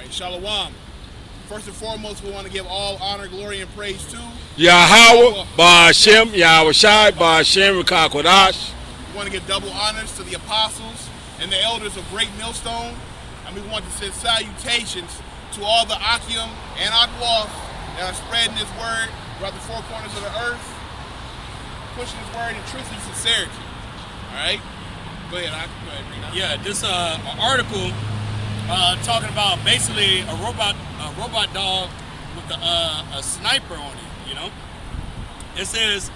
right, Shalom. First and foremost, we want to give all honor, glory, and praise to Yahweh, Ba'ashem, Yahweh Shai, Ba'ashem, Rikakwadash. We want to give double honors to the apostles and the elders of Great Millstone. And we want to send salutations to all the Akim and Akwas that are spreading this word throughout the four corners of the earth, pushing this word in truth and sincerity. All right? Go ahead, Akim. Go ahead, Rena. Yeah, this article talking about basically a robot dog with a sniper on it, you know? It says,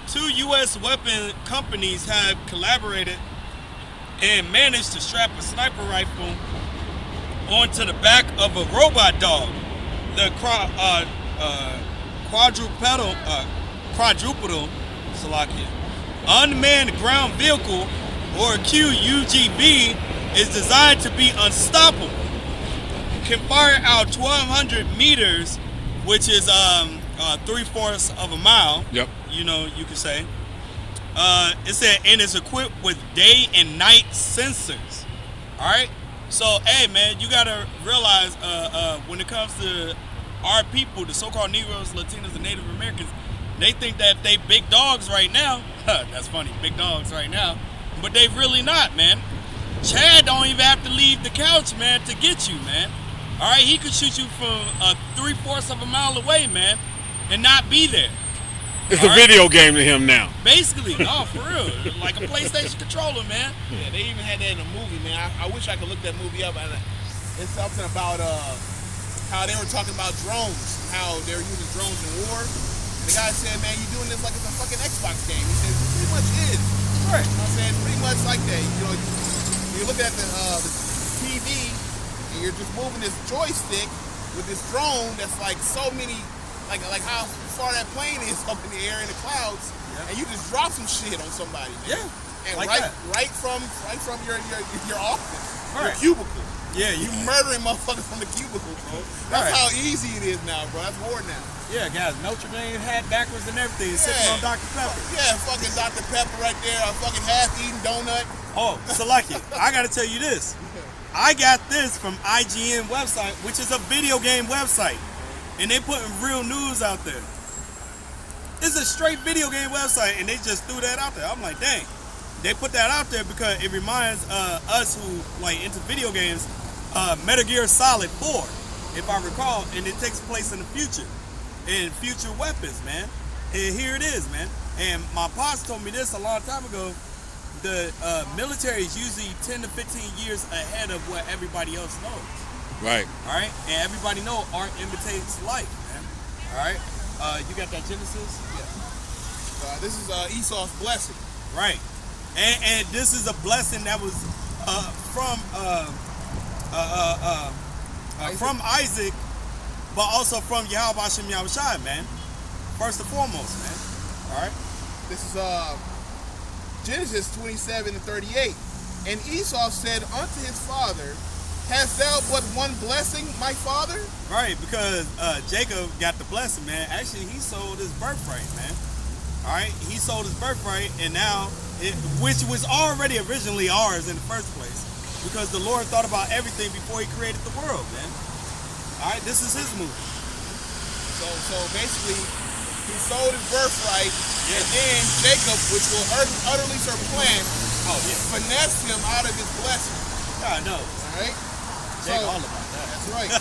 2 U.S. weapon companies have collaborated and managed to strap a sniper rifle onto the back of a robot dog. The quadrupedal Salakia, unmanned ground vehicle, or QUGV, is designed to be unstoppable. Can fire out 1,200 meters, which is 3/4 of a mile. Yep. You know, you could say. It said, and it's equipped with day and night sensors. All right. So, hey, man, you gotta realize when it comes to our people, the so-called Negroes, Latinos, and Native Americans, they think that they big dogs right now. That's funny, big dogs right now, but they really not, man. Chad don't even have to leave the couch, man, to get you, man. All right, he could shoot you from 3/4 of a mile away, man, and not be there. It's a video game to him now. Basically, no, for real, like a PlayStation controller, man. Yeah, they even had that in a movie, man. I wish I could look that movie up. It's something about how they were talking about drones, how they were using drones in war. The guy said, man, you're doing this like it's a fucking Xbox game. He said, it pretty much is. Right. You know what I'm saying? It's pretty much like that. You know, you're looking at the TV, and you're just moving this joystick with this drone that's like so many, like how far that plane is up in the air in the clouds, and you just drop some shit on somebody, man. Yeah. And like right from your office, right. your cubicle. Yeah, you murdering motherfuckers from the cubicle, bro. That's how easy it is now, bro. That's war now. Yeah, guys, Notre Dame hat backwards and everything, sipping on Dr. Pepper. Yeah, fucking Dr. Pepper right there, a fucking half-eaten donut. Oh, Salaki, I gotta tell you this. I got this from IGN website, which is a video game website, and they putting real news out there. It's a straight video game website, and they just threw that out there. I'm like, dang. They put that out there because it reminds us who like into video games, Metal Gear Solid 4, if I recall, and it takes place in the future, and future weapons, man. And here it is, man. And my pops told me this a long time ago. The military is usually 10 to 15 years ahead of what everybody else knows. Right. All right, and everybody know art imitates life, man. All right. You got that Genesis? Yeah. This is Esau's blessing. Right. And this is a blessing that was from Isaac, but also from Yahweh Hashem Yahweh Shai, man. First and foremost, man. All right. This is Genesis 27:38. And Esau said unto his father, hast thou but one blessing, my father? Right, because Jacob got the blessing, man. Actually, he sold his birthright, man. All right, he sold his birthright, and now, which was already originally ours in the first place, because the Lord thought about everything before he created the world, man. All right, this is his move. So basically, he sold his birthright, and then Jacob, which will utterly supplant, finessed him out of his blessing. I know. All right? Jacob all about that. That's right.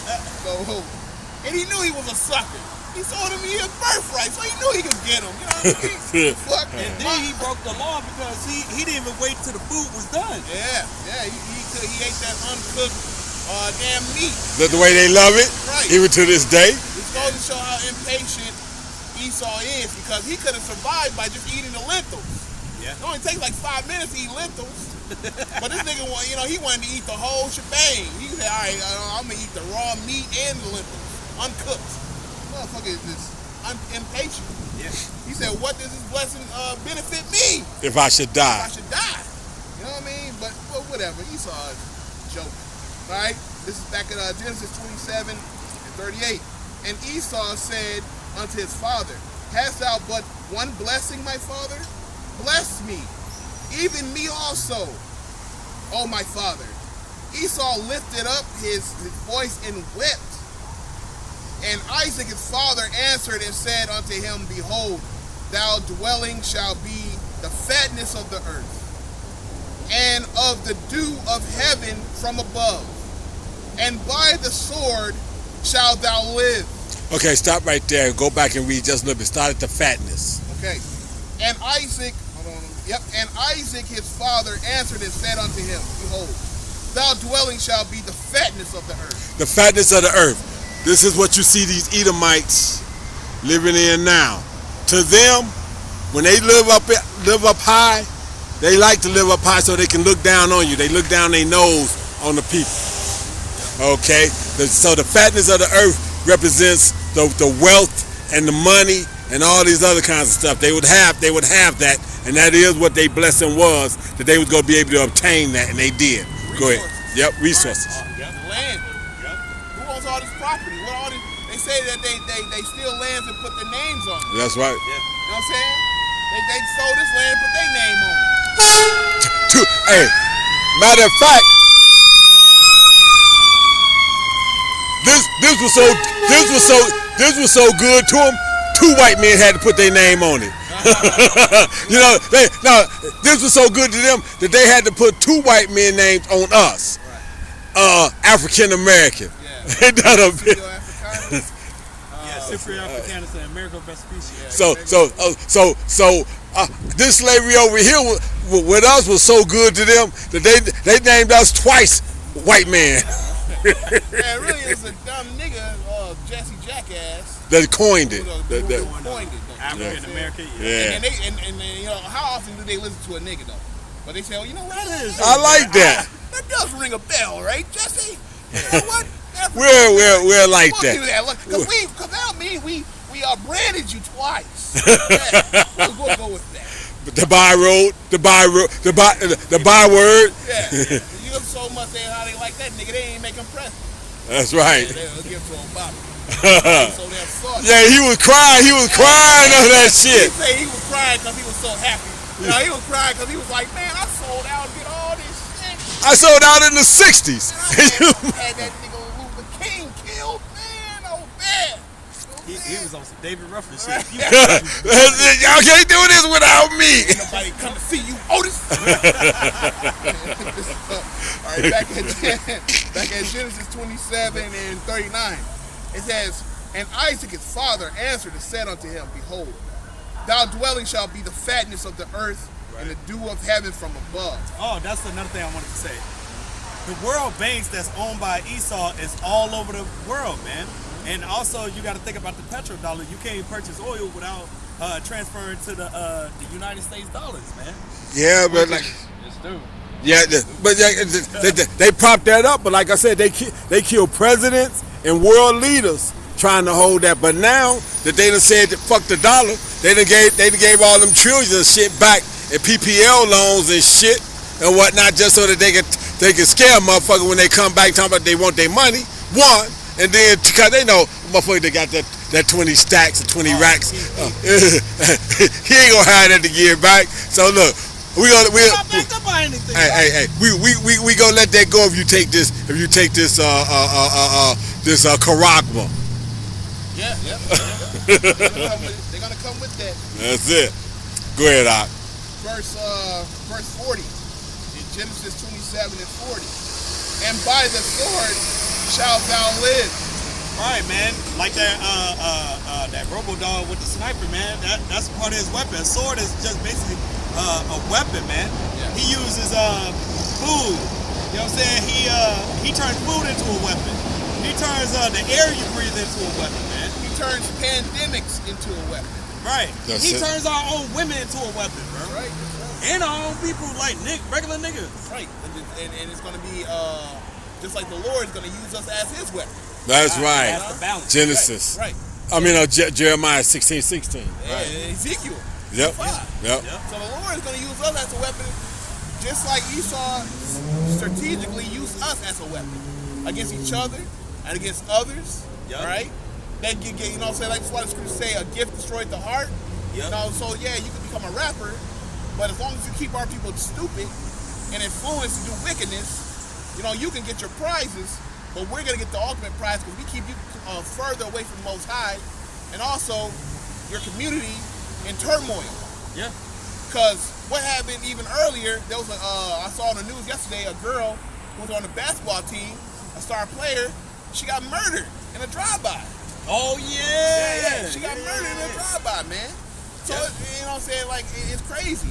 And he knew he was a sucker. He sold him his birthright, so he knew he could get him. You know what I mean? Fuck. And then he broke the law because he didn't even wait till the food was done. Yeah. He ate that uncooked damn meat. That's the way they love it, right? Even to this day. It goes to show how impatient Esau is, because he could have survived by just eating the lentils. Yeah. It only takes like 5 minutes to eat lentils. But this nigga, he wanted to eat the whole shebang. He said, all right, I'm going to eat the raw meat and the lentils, uncooked. Motherfucker is just impatient. Yeah. He said, what does this blessing benefit me? If I should die. If I should die. You know what I mean? But whatever. Esau is joking. All right? This is back in Genesis 27:38. And Esau said unto his father, hast thou but one blessing, my father? Bless me, even me also, O my father. Esau lifted up his voice and wept. And Isaac his father answered and said unto him, Behold, thy dwelling shall be the fatness of the earth, and of the dew of heaven from above. And by the sword shalt thou live. Okay, stop right there. Go back and read just a little bit. Start at the fatness. Okay. And Isaac, hold on. Yep. And Isaac his father answered and said unto him, Behold, thy dwelling shall be the fatness of the earth. The fatness of the earth. This is what you see these Edomites living in now. To them, when they live up high, they like to live up high so they can look down on you. They look down their nose on the people. Okay? So the fatness of the earth represents the wealth and the money and all these other kinds of stuff. They would have that, and that is what their blessing was, that they was going to be able to obtain that, and they did. Resources. Go ahead. Yep, resources. Yep. Land. Yep. Who owns all this property? What all this, they say that they steal lands and put their names on it. That's right. Yeah. You know what I'm saying? They sold this land and put their name on it. Hey, matter of fact, this was so good to them. 2 white men had to put their name on it. You know, this was so good to them that they had to put 2 white men names on us, African American. Yeah. They done a bit. Cypriot Africanus and American Vespucci. So this slavery over here with us was so good to them that they named us twice white men. Yeah, really, it's a dumb nigga, Jesse Jackass, that coined it. who coined it. African American. Yeah. And you know, how often do they listen to a nigga though? But they say, oh, you know what? I like that. That does ring a bell, right, Jesse? You know what? We're like Fuck that. you that. Because that mean we branded you twice. Yeah, we'll go with that. The byword. Yeah. You give so much saying how they like that nigga, they ain't making press. That's right. Yeah, they'll give to Obama. So damn saucy. Yeah, he was crying over that shit. He say he was crying because he was so happy. You know, he was crying because he was like, man, I sold out and did all this shit. I sold out in the 60s. Had that nigga Luther King killed, man. Oh, man. He was on some David Ruffin shit. Y'all can't do this without me. Ain't nobody come to see you, Otis. All right, back at Genesis 27 and 39. It says, and Isaac his father answered and said unto him, Behold, thy dwelling shall be the fatness of the earth, and the dew of heaven from above. Oh, that's another thing I wanted to say. The world banks that's owned by Esau is all over the world, man. And also, you got to think about the petrodollar. You can't purchase oil without transferring to the United States dollars, man. Yeah, but like, Just do. yeah, but they propped that up. But like I said, they killed presidents and world leaders trying to hold that. But now that they done said that fuck the dollar, they done gave all them trillions of shit back in PPL loans and shit and whatnot, just so that they can scare a motherfucker when they come back talking about they want their money. One. And then, because they know, motherfucker, they got that 20 stacks or 20 racks. He ain't gonna have that to give back. So look, we gonna let that go if you take this Caragma. Yeah. They're gonna come with that. That's it. Go ahead, Doc. Verse 40 in Genesis 27 and 40. And by the sword shalt thou live. Right, man. Like that robo dog with the sniper, man. That's part of his weapon. A sword is just basically a weapon, man. Yeah. He uses food. You know what I'm saying? He turns food into a weapon. He turns the air you breathe into a weapon, man. He turns pandemics into a weapon. Right. That's he it. turns our own women into a weapon, bro. Right. And our own people like regular niggas. Right. And it's gonna be just like the Lord is gonna use us as his weapon. That's right. That's the balance. Genesis. Right. I mean, Jeremiah 16:16. Yeah, Ezekiel. Yep. 5. Yep. So the Lord is going to use us as a weapon, just like Esau strategically used us as a weapon against each other and against others. Yep. Right? They get, you know what I'm saying? Like that's why the scriptures say a gift destroyed the heart. Yep. You know, so yeah, you can become a rapper, but as long as you keep our people stupid and influenced to do wickedness, you can get your prizes, but we're gonna get the ultimate prize because we keep you further away from the Most High, and also your community in turmoil. Yeah. Because what happened even earlier, there was I saw on the news yesterday, a girl who was on the basketball team, a star player, she got murdered in a drive-by. Oh yeah. She got murdered in a drive-by, man. So you know what I'm saying, like it's crazy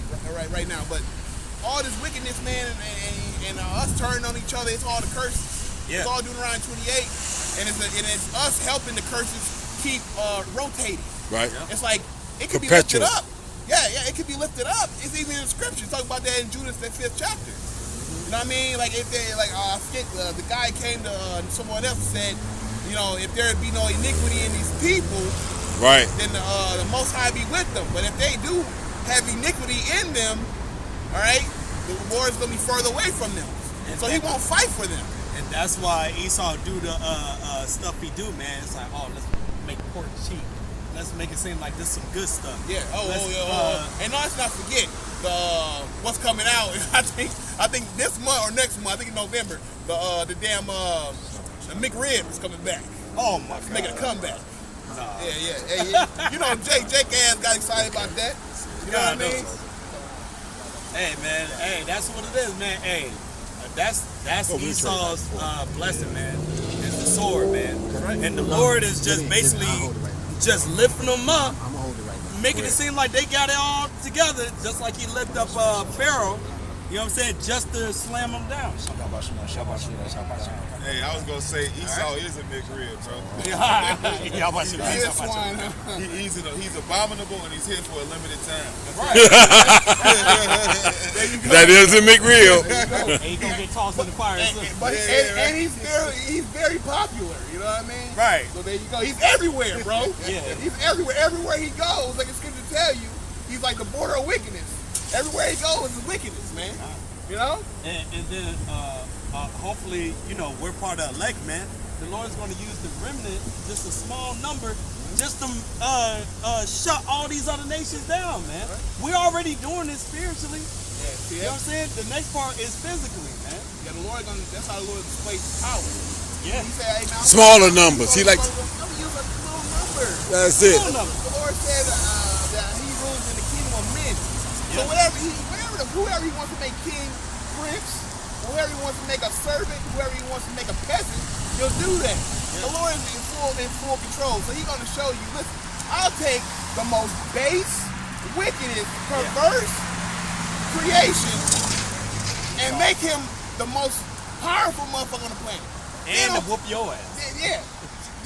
right now. But all this wickedness, man, and us turning on each other, it's all the curses. Yeah. It's all Deuteronomy 28, and it's us helping the curses keep rotating. Right. It's like it could be Perpetual. lifted up. Yeah, it could be lifted up. It's even in the scriptures. Talk about that in Judas, the 5th chapter. You know what I mean? Like if they I forget the guy came to someone else and said, if there be no iniquity in these people, Right. then the Most High be with them. But if they do have iniquity in them, all right, the Lord's gonna be further away from them. And So he won't fight for them. And that's why Esau do the stuff he do, man. It's like, oh, let's make pork cheap. Let's make it seem like this is some good stuff. Yeah. And let's not forget what's coming out. I think this month or next month. I think in November. The damn the McRib is coming back. Oh my It's God. making a comeback. Nah. Yeah. Hey, Jake ass got excited about that. You know what I mean? Hey man, hey, that's what it is, man. Hey, that's Esau's blessing, man. It's the sword, man. Right. And the Lord is just basically just lifting them up, I'm gonna hold it right now. making it seem like they got it all together, just like he lifted up Pharaoh. You know what I'm saying? Just to slam them down. Hey, I was gonna say Esau is a McRib, bro. He's swine. He's abominable and he's here for a limited time. That is a McReal. He gonna get tossed in the fire. And he's very popular. You know what I mean? Right. So there you go. He's everywhere, bro. Yeah. He's everywhere. Everywhere he goes, like it's good to tell you, he's like the border of wickedness. Everywhere he goes is wickedness, man. You know? And then hopefully, we're part of elect, man. The Lord's going to use the remnant, just a small number, just to shut all these other nations down, man. We're already doing this spiritually. You know what I'm saying? The next part is physically, man. Yeah, the Lord that's how the Lord displays his power. Yeah. He said, hey, now, Smaller numbers. He likes. I'm use a little number. That's it. Small number. The Lord said that he rules in the kingdom of men. So whoever he wants to make king, prince, whoever he wants to make a servant, whoever he wants to make a peasant, he'll do that. The Lord is in full control. So he's going to show you, listen, I'll take the most base, wickedest, perverse creation and make him the most powerful motherfucker on the planet. And to whoop your ass. Yeah.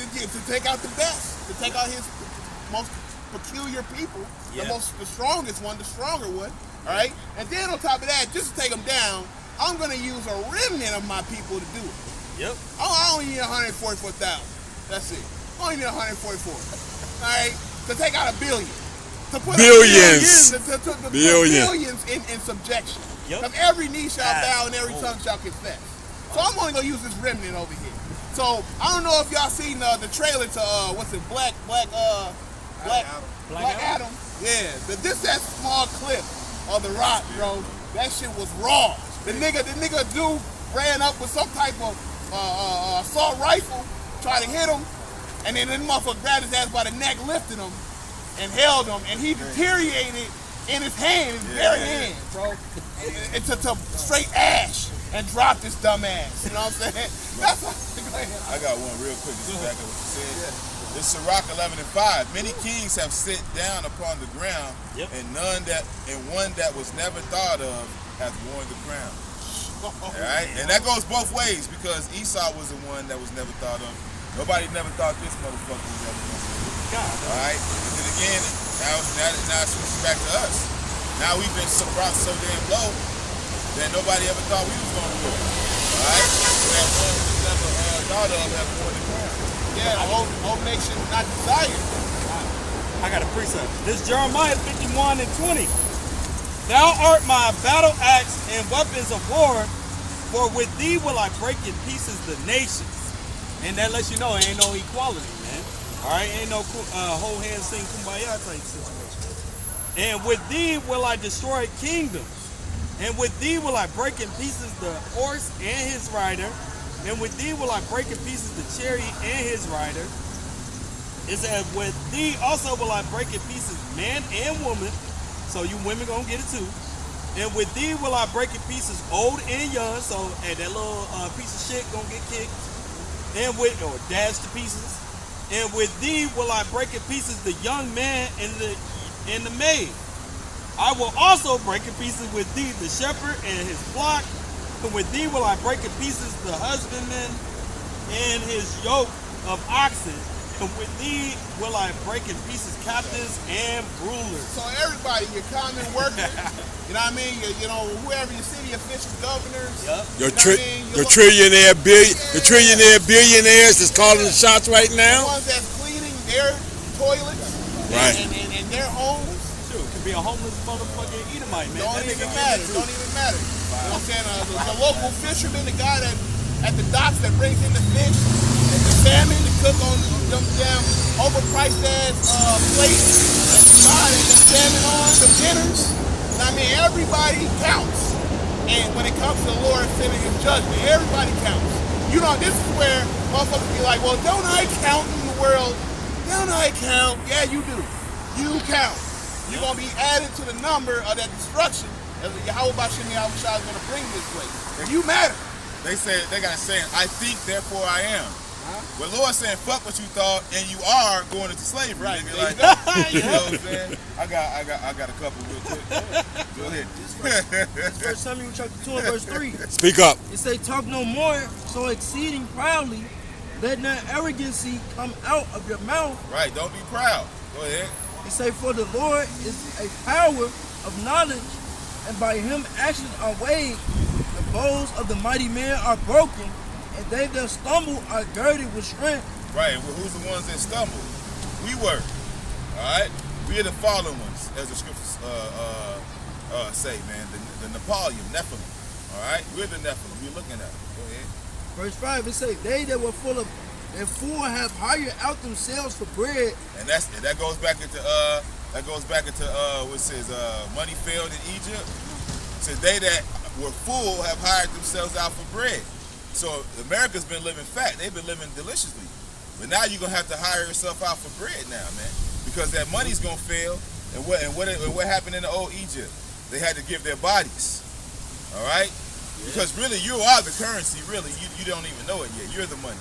To take out the best, to take out his most peculiar people, Yeah. the strongest one, the stronger one, all right? And then on top of that, just to take them down, I'm going to use a remnant of my people to do it. Yep. I only need 144,000. That's it. I only need 144. All right? To take out a billion. To put Billions. To put Billion. billions in subjection. Yep. Because every knee shall bow and every Oh. tongue shall confess. So I'm only going to use this remnant over here. So I don't know if y'all seen the trailer to Black Adam. Yeah, that small clip of The Rock, bro. That shit was raw. The nigga dude ran up with some type of assault rifle, tried to hit him, and then that motherfucker grabbed his ass by the neck, lifted him, and held him, and he deteriorated in his hand, his very hand, bro. It's to straight ash and dropped his dumb ass. You know what I'm saying? That's what, go ahead. I got one real quick to back up what you said. It's Sirach 11:5. Many kings have sit down upon the ground, and one that was never thought of hath worn the crown. All right, and that goes both ways because Esau was the one that was never thought of. Nobody never thought this motherfucker was ever going to do it. All right, and then again, now it switches back to us. Now we've been brought so damn low that nobody ever thought we was going to do it. All right, so that one was never thought of hath worn the crown. Yeah, the whole nation not desired. I got a precept. This Jeremiah 51:20. Thou art my battle axe and weapons of war, for with thee will I break in pieces the nations. And that lets you know ain't no equality, man. All right, ain't no whole hand sing kumbaya type situation. And with thee will I destroy kingdoms, And with thee will I break in pieces the horse and his rider. And with thee will I break in pieces the chariot and his rider. It said, with thee also will I break in pieces man and woman. So you women gonna get it too. And with thee will I break in pieces old and young. So that little piece of shit gonna get kicked. And with, or dashed to pieces. And with thee will I break in pieces the young man and the maid. I will also break in pieces with thee the shepherd and his flock. And with thee will I break in pieces the husbandman and his yoke of oxen. And with thee will I break in pieces captains and rulers. So everybody, your common worker, you know what I mean? You know, whoever your city officials, governors. Yep. Your trillionaire billionaires that's calling the shots right The now. ones that's cleaning their toilets Right. and their homes. Shoot, could be a homeless motherfucking Edomite, man. Don't That even nigga matter. get it Don't too. even matter. You know what I'm saying? The local fisherman, the guy that at the docks that brings in the fish, and the salmon to cook on them damn overpriced ass plates, and the guy that the salmon on the dinners. You know what I mean? Everybody counts. And when it comes to the Lord sending his judgment, everybody counts. You know, this is where motherfuckers be like, well, don't I count in the world? Don't I count? Yeah, you do. You count. You're going to be added to the number of that destruction that Yahweh Bashim Yahushua is going to bring this way. You matter. They got a saying, I think, therefore I am. Well, Lord saying, fuck what you thought, and you are going into slavery. Right, Nigga, there like, you go. you know what I'm saying? I got a couple real quick. Go ahead. First Samuel chapter 2 and verse 3. Speak up. It say, talk no more, so exceeding proudly, let not arrogancy come out of your mouth. Right, don't be proud. Go ahead. It say, for the Lord is a power of knowledge, and by him actions are weighed. The bows of the mighty man are broken, and they that stumble are girded with strength. Right, well, who's the ones that stumbled? We were. All right? We are the fallen ones, as the scriptures say, man. The Nephilim, Nephilim. All right? We're the Nephilim. We're looking at it. Go ahead. Verse 5, it say, they that were full of, and full have hired out themselves for bread. And that goes back into what says money failed in Egypt. So they that were full have hired themselves out for bread. So America's been living fat. They've been living deliciously. But now you're gonna have to hire yourself out for bread now, man, because that money's gonna fail. And what happened in the old Egypt? They had to give their bodies. All right. Because really, you are the currency. Really, you don't even know it yet. You're the money.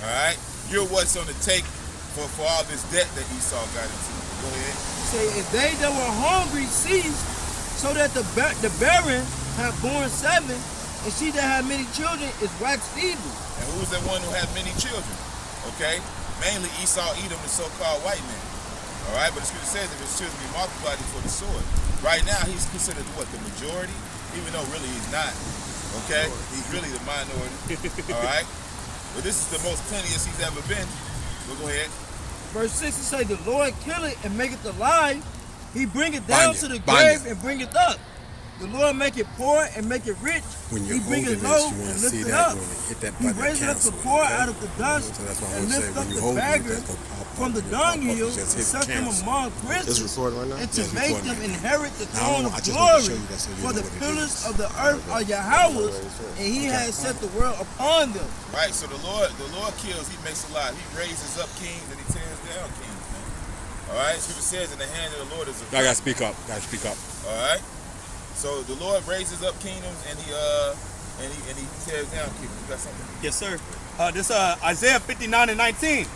All right. You're what's on the take for all this debt that Esau got into. Go ahead. Say, if they that were hungry ceased, so that the barren have borne 7, and she that had many children is waxed feeble. And who's the one who had many children? Okay, mainly Esau, Edom, the so-called white man. All right, but the scripture says if his children be multiplied before the sword. Right now, he's considered what, the majority, even though really he's not. Okay, he's really the minority. All right, but this is the most plenteous he's ever been. But go ahead. Verse 6, it say, the Lord killeth and maketh alive. He bringeth down to the grave and bringeth up. The Lord make it poor and make it rich. When you're He bringeth holding low this, you want and to see lift it that up. when it hit that He button. raiseth up the cancel, poor okay? out of the dust So that's why I and would say lift up when you the hold it, beggar that's gonna pop up. from the When it pop up, dunghill you just and hit set them cancel. among It's princes recording right now? and to Yes, make recording. them inherit the Now, throne of I just want to show glory. you that so you For know the what it pillars is. of the earth are Yahweh's, and he has set the world upon them. Right, so the Lord kills, he makes alive. He raises up kings and he tears down kings, man. All right, scripture says in the hand of the Lord is a I gotta speak up. all right. So the Lord raises up kingdoms and he tears down kingdoms. You got something? Yes, sir. This Isaiah 59 and 19.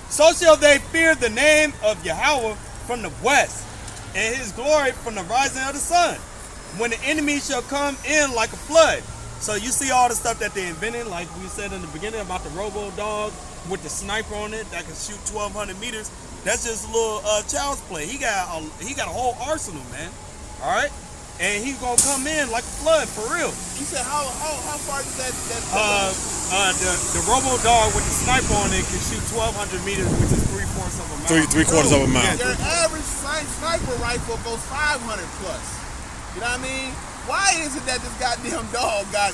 So shall they fear the name of Yahweh from the west, and his glory from the rising of the sun, when the enemy shall come in like a flood. So you see all the stuff that they invented, like we said in the beginning about the robo dog with the sniper on it that can shoot 1,200 meters. That's just a little child's play. He got a whole arsenal, man. All right, and he's gonna come in like a flood for real. You said how far does that The robo dog with the sniper on it can shoot 1,200 meters, which is 3/4 of a mile. Three-quarters of a mile. Their average sniper rifle goes 500 plus. You know what I mean? Why is it that this goddamn dog got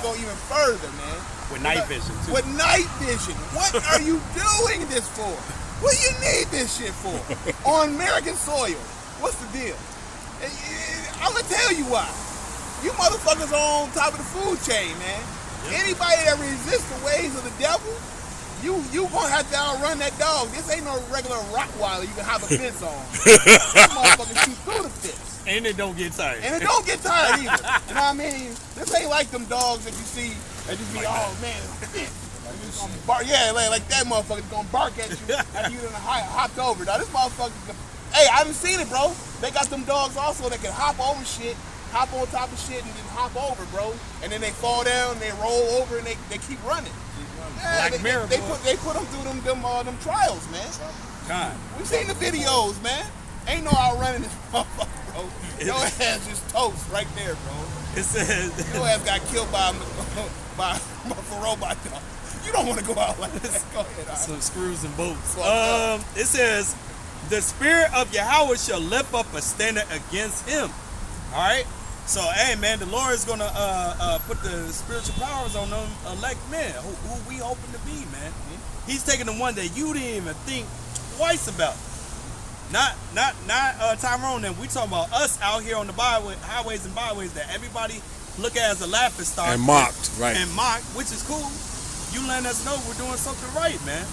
go even further, man? With night vision too. With night vision. What are you doing this for? What do you need this shit for? On American soil. What's the deal? I'm gonna tell you why. You motherfuckers are on top of the food chain, man. Anybody that resists the ways of the devil, you gonna have to outrun that dog. This ain't no regular Rottweiler you can hop a fence on. This motherfucker shoot through the fence. And it don't get tired. And it don't get tired either. You know what I mean? This ain't like them dogs that you see that just be, oh man, bark. Yeah, like that motherfucker's gonna bark at you after you done hopped over. Now this motherfucker, hey, I haven't seen it, bro. They got them dogs also that can hop over shit, hop on top of shit and just hop over, bro. And then they fall down, they roll over, and they keep running. Yeah, Black Mirror, they put them through them trials, man. God. We seen the videos, man. Ain't no outrunning this motherfucker, bro. Your ass is toast right there, bro. It says Your ass got killed by a robot dog. You don't want to go out like that. Go ahead, all right. some screws and bolts. Well, It says the spirit of Yahweh shall lift up a standard against him. All right. So, hey, man, the Lord is gonna put the spiritual powers on them elect men who we hoping to be, man. He's taking the one that you didn't even think twice about. Not Tyrone. And we talking about us out here on the highways and byways that everybody look at as a laughing stock And mocked, right. and mocked, which is cool. You letting us know we're doing something right, man.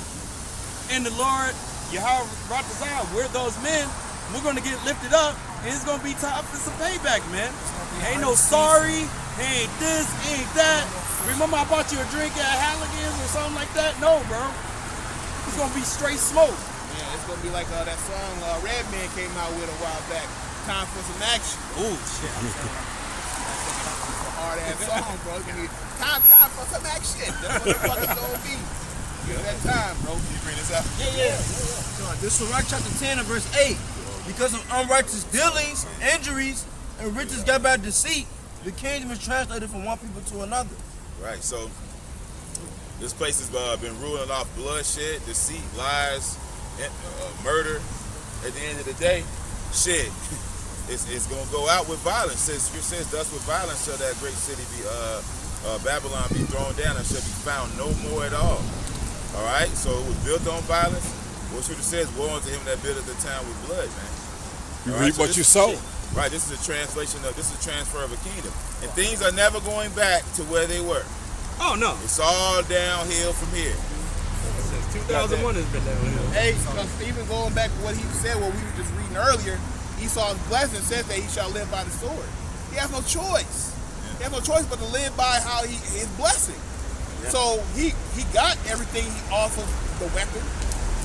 And the Lord, Yahweh brought us out. We're those men. We're gonna get lifted up, and it's gonna be time for some payback, man. Ain't no sorry, ain't this, ain't that. Remember I bought you a drink at Halligan's or something like that? No, bro. It's gonna be straight smoke. Yeah, it's gonna be like that song Redman came out with a while back. Time for some action. Ooh, shit. Hard ass song, bro. It's gonna be time for some action. That's what the fuck it's gonna be. Give it that time, bro. Can you bring this out? Yeah. This is Sirach chapter 10 and verse 8. Because of unrighteous dealings, injuries, and riches got by deceit, the kingdom is translated from one people to another. Right, so this place has been ruling off bloodshed, deceit, lies, and, murder. At the end of the day, shit, it's gonna go out with violence. It says, thus with violence shall that great city be, Babylon be thrown down and shall be found no more at all. All right, so it was built on violence. What Scripture says, woe unto him that buildeth the town with blood, man. You All reap so what you this is sow. shit. Right, this is a transfer of a kingdom. And things are never going back to where they were. Oh, no. It's all downhill from here. Since 2001 has been downhill. Hey, because even going back to what he said, what we were just reading earlier, Esau's blessing says that he shall live by the sword. He has no choice. He has no choice but to live by how his blessing. So he got everything off of the weapon.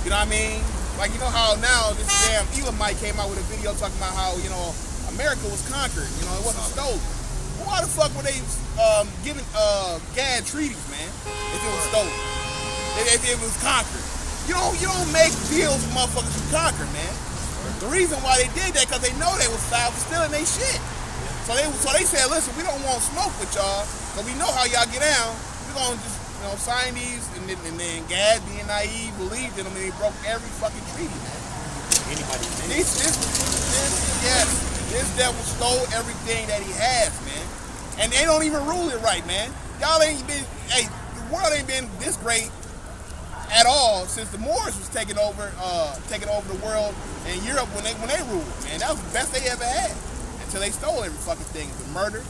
You know what I mean? Like, you know how now this damn Elamite came out with a video talking about how, you know, America was conquered. You know, it wasn't stolen. Well, why the fuck were they giving Gad treaties, man, if it was stolen? If it was conquered? You don't make deals with motherfuckers who conquer, man. The reason why they did that because they know they was foul for stealing their shit. So they said, listen, we don't want smoke with y'all, but we know how y'all get down. We're gonna just sign these, and then Gad, being naive, believed in them, and he broke every fucking treaty, man. Anybody? This devil stole everything that he has, man. And they don't even rule it right, man. Y'all ain't been, the world ain't been this great at all since the Moors was taking over the world in Europe when they ruled, man. That was the best they ever had. Until they stole every fucking thing, the murder,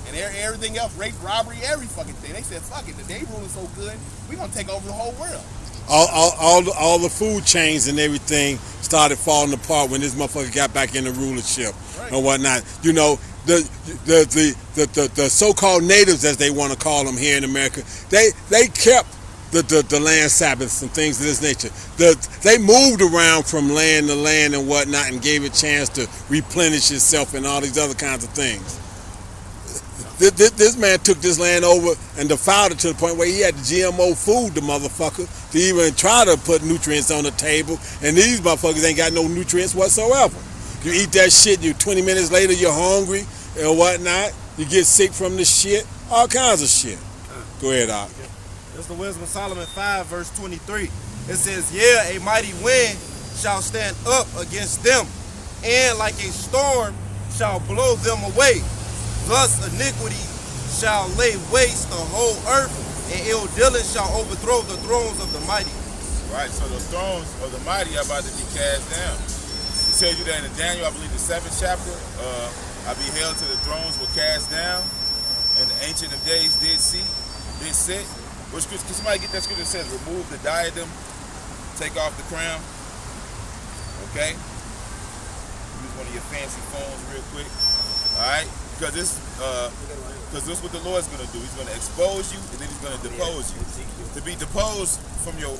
and everything else, rape, robbery, every fucking thing. They said, fuck it, they ruling so good, we gonna take over the whole world. All the food chains and everything started falling apart when this motherfucker got back in the rulership and whatnot. You know, the so-called natives, as they want to call them here in America, they kept the land Sabbaths and things of this nature. They moved around from land to land and whatnot and gave it a chance to replenish itself and all these other kinds of things. This man took this land over and defiled it to the point where he had to GMO food the motherfucker to even try to put nutrients on the table, and these motherfuckers ain't got no nutrients whatsoever. You eat that shit, 20 minutes later you're hungry and whatnot, you get sick from the shit, all kinds of shit. Go ahead, Doc. That's the Wisdom of Solomon 5, verse 23. It says, yeah, a mighty wind shall stand up against them, and like a storm shall blow them away. Thus iniquity shall lay waste the whole earth, and ill dealing shall overthrow the thrones of the mighty. Right, so the thrones of the mighty are about to be cast down. It tells you that in Daniel, I believe the 7th chapter, I beheld till the thrones were cast down, and the Ancient of Days did sit. Which can somebody get that scripture that says, remove the diadem, take off the crown? Okay? Use one of your fancy phones real quick. Alright? Because this is what the Lord's going to do. He's going to expose you, and then he's going to depose you. To be deposed from your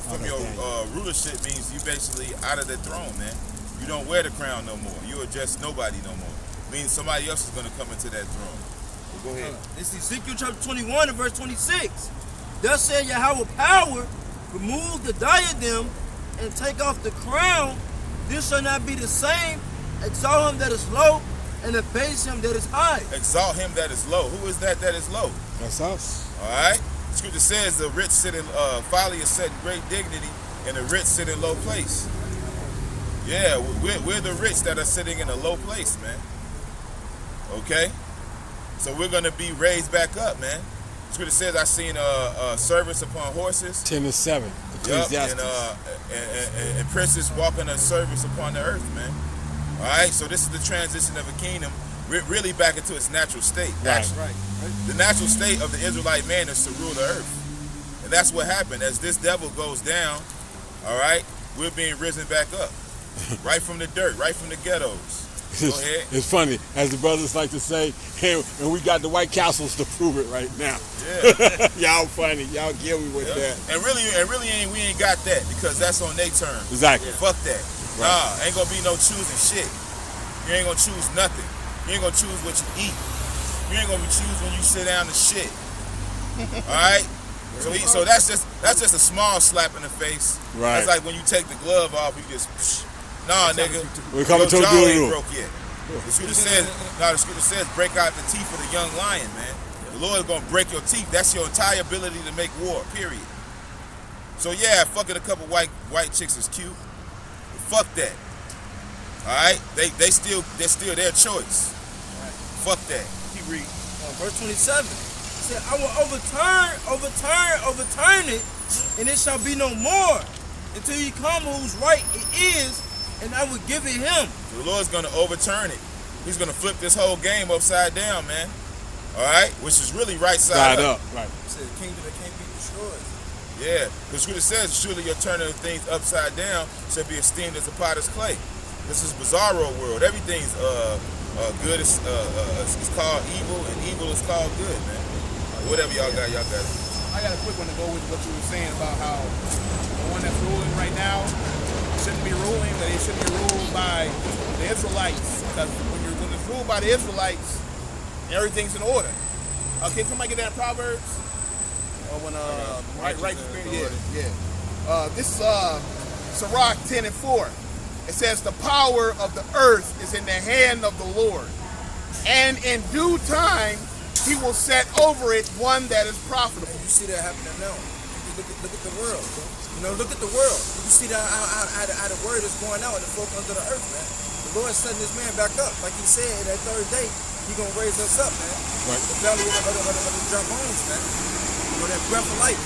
rulership means you basically out of the throne, man. You don't wear the crown no more. You are just nobody no more. Means somebody else is going to come into that throne. Well, go ahead. It's Ezekiel chapter 21 and verse 26. Thus said Yahweh power, remove the diadem and take off the crown. This shall not be the same. Exalt him that is low and abase him that is high. Exalt him that is low. Who is that is low? That's us. All right. The scripture says the rich sit in folly is set in great dignity, and the rich sit in low place. Yeah, we're the rich that are sitting in a low place, man. Okay, so we're gonna be raised back up, man. The scripture says I seen servants upon horses. 10:7. Yep, and princes walking a service upon the earth, man. All right, so this is the transition of a kingdom really back into its natural state. Right. The natural state of the Israelite man is to rule the earth. And that's what happened. As this devil goes down, all right, we're being risen back up. Right from the dirt, right from the ghettos. Go ahead. It's funny, as the brothers like to say, and we got the White Castles to prove it right now. Yeah. Y'all funny. Y'all get me with that. And really we ain't got that because that's on their terms. Exactly. Fuck that. Right. Nah, ain't gonna be no choosing shit. You ain't gonna choose nothing. You ain't gonna choose what you eat. You ain't gonna choose when you sit down to shit. All right. So that's just a small slap in the face. Right. That's like when you take the glove off, you just nah, nigga. We're coming to your the jaw ain't doodle. broke yet. The scripture says, break out the teeth of the young lion, man. The Lord is gonna break your teeth. That's your entire ability to make war. Period. So yeah, fucking a couple white chicks is cute. But fuck that. All right, they're still their choice. Right. Fuck that. Keep reading. Verse 27. It said, I will overturn it, and it shall be no more until he come whose right it is, and I will give it him. So the Lord's gonna overturn it. He's gonna flip this whole game upside down, man. All right, which is really right side up. Right. It said, the kingdom that can't be destroyed. Yeah, because it says, surely your turning of things upside down shall be esteemed as a potter's clay. This is bizarro world. Everything's good is called evil, and evil is called good, man. Whatever y'all got it. I got a quick one to go with what you were saying about how the one that's ruling right now shouldn't be ruling, but it should be ruled by the Israelites. Because when it's ruled by the Israelites, everything's in order. Can somebody get that in Proverbs? Or when this is Sirach 10 and 4. It says the power of the earth is in the hand of the Lord, and in due time he will set over it one that is profitable. You see that happening now. Look at the world. You know, look at the world. You see that how the word is going out in the folk under the earth, man. The Lord is setting this man back up. Like he said, that third day, he gonna raise us up, man. Right. The belly of the dry bones, man. You know, that breath of life.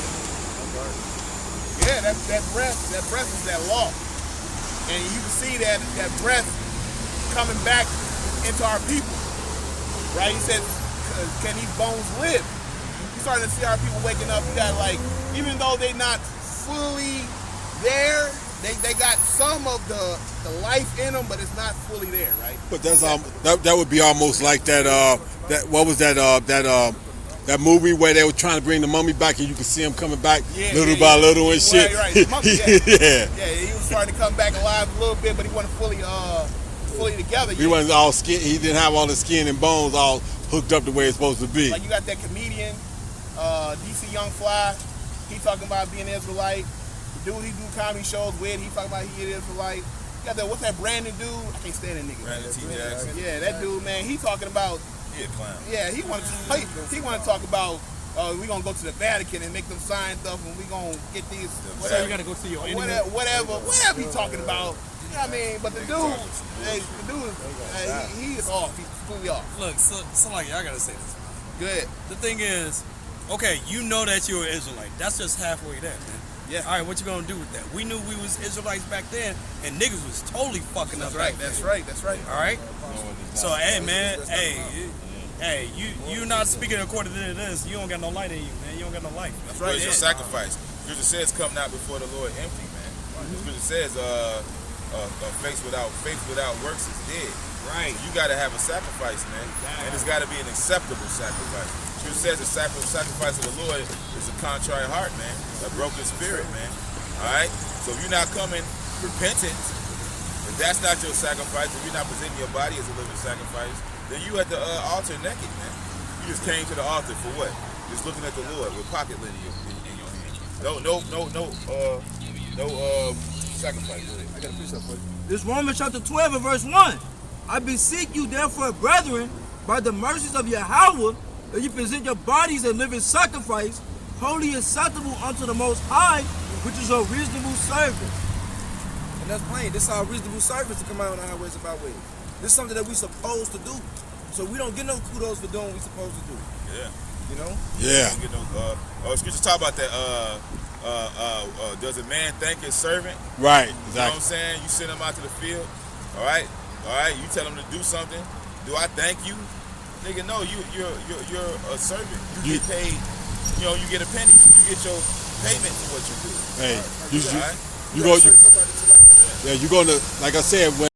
Yeah, that breath is that law. And you can see that breath coming back into our people, right? He says, can these bones live? You're starting to see our people waking up. You got like, even though they're not fully there, they got some of the life in them, but it's not fully there, right? But that's that would be almost like that what was that movie where they were trying to bring the mummy back and you could see him coming back little by little and shit. Right. The monkey, yeah. Yeah, he was starting to come back alive a little bit, but he wasn't fully together yet. He wasn't all skin. He didn't have all the skin and bones all hooked up the way it's supposed to be. Like you got that comedian, DC Young Fly. He talking about being Israelite. The dude he do comedy shows with, he talking about he is Israelite. You got that, what's that Brandon dude? I can't stand that nigga. Brandon T. Jackson. Yeah, that dude, man, he talking about. He a clown. Yeah, he want to talk about. We gonna go to the Vatican and make them sign stuff, and we gonna get these. So you gotta go see your enemy. Whatever he talking about. You know what I mean? But the dude, he is off. He's completely off. Look, so like I gotta say this. Good. The thing is, okay, you know that you're an Israelite. That's just halfway there, man. Yeah. All right, what you gonna do with that? We knew we was Israelites back then, and niggas was totally fucking up. Back then. That's right. All right. So hey man, hey, you not speaking according to this. You don't got no light in you, man. You don't got no light. That's right. It's your sacrifice. Scripture says, "Come not before the Lord empty, man." Scripture says, faith without works is dead." Right. You got to have a sacrifice, man, and it's got to be an acceptable sacrifice. Scripture says the sacrifice of the Lord is a contrite heart, man, a broken spirit, man. All right. So if you're not coming repentant, if that's not your sacrifice, if you're not presenting your body as a living sacrifice, then you at the altar naked, man. You just came to the altar for what? Just looking at the Lord with pocket lint in your hand. No sacrifice. I got a precept for you. This Romans chapter 12 and verse 1. I beseech you therefore, brethren, by the mercies of Yahweh, that you present your bodies a living sacrifice, wholly acceptable unto the Most High, which is your reasonable service. And that's plain. This is our reasonable service to come out on the highways about ways. This is something that we supposed to do. So we don't get no kudos for doing what we supposed to do. Yeah. You know? Yeah. Get no, scripture talk about that. Does a man thank his servant? Right. You know what I'm saying? You send him out to the field. All right. You tell him to do something. Do I thank you? Nigga, no. You're a servant. You get paid. You know, you get a penny. You get your payment for what you do. Hey, right? you go. Yeah, you're gonna, like I said, when